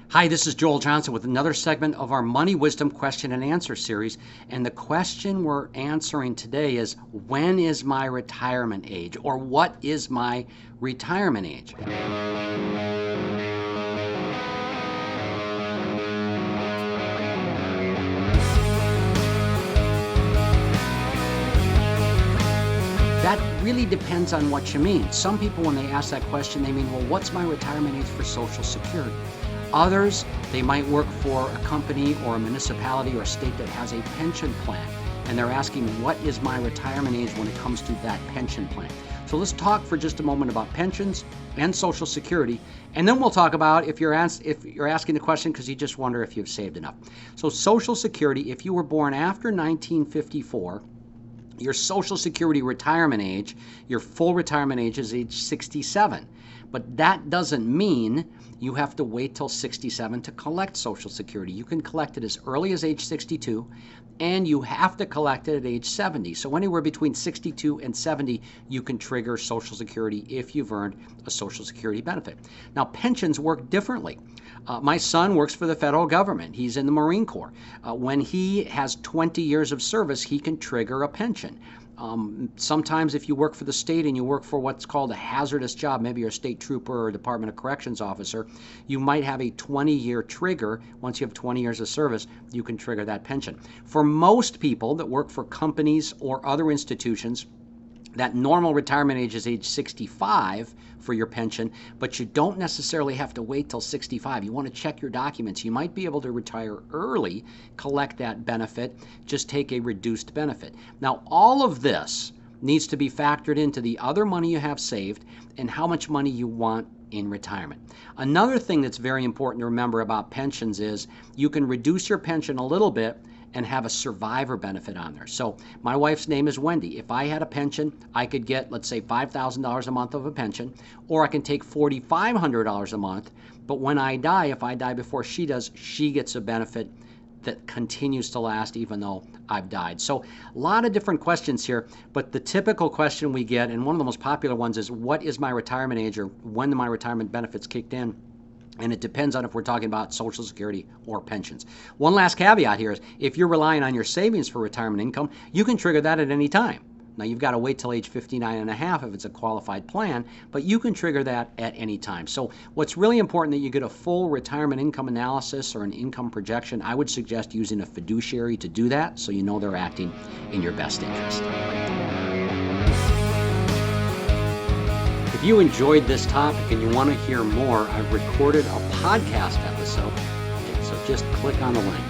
Hi, this is Joel Johnson with another segment of our Money Wisdom Question and Answer series. And the question we're answering today is, when is my retirement age? Or what is my retirement age? That really depends on what you mean. Some people, when they ask that question, they mean, well, what's my retirement age for Social Security? Others, they might work for a company or a municipality or a state that has a pension plan, and they're asking, what is my retirement age when it comes to that pension plan? So let's talk for just a moment about pensions and Social Security, and then we'll talk about if you're asking the question because you just wonder if you've saved enough. So Social Security, if you were born after 1954, your Social Security retirement age, your full retirement age is age 67. But that doesn't mean you have to wait till 67 to collect Social Security. You can collect it as early as age 62, and you have to collect it at age 70. So anywhere between 62 and 70, you can trigger Social Security if you've earned a Social Security benefit. Now, pensions work differently. My son works for the federal government. He's in the Marine Corps. When he has 20 years of service, he can trigger a pension. Sometimes if you work for the state and you work for what's called a hazardous job, maybe you're a state trooper or a Department of Corrections officer, you might have a 20-year trigger. Once you have 20 years of service, you can trigger that pension. For most people that work for companies or other institutions, that normal retirement age is age 65 for your pension, but you don't necessarily have to wait till 65. You want to check your documents. You might be able to retire early, collect that benefit, just take a reduced benefit. Now, all of this needs to be factored into the other money you have saved and how much money you want in retirement. Another thing that's very important to remember about pensions is you can reduce your pension a little bit and have a survivor benefit on there. So my wife's name is Wendy. If I had a pension, I could get, let's say, $5,000 a month of a pension, or I can take $4,500 a month. But when I die, if I die before she does, she gets a benefit that continues to last even though I've died. So a lot of different questions here, but the typical question we get, and one of the most popular ones, is what is my retirement age, or when my retirement benefits kicked in? And it depends on if we're talking about Social Security or pensions. One last caveat here is if you're relying on your savings for retirement income, you can trigger that at any time. Now, you've got to wait till age 59 and a half if it's a qualified plan, but you can trigger that at any time. So what's really important that you get a full retirement income analysis or an income projection. I would suggest using a fiduciary to do that so you know they're acting in your best interest. If you enjoyed this topic and you want to hear more, I've recorded a podcast episode, so just click on the link.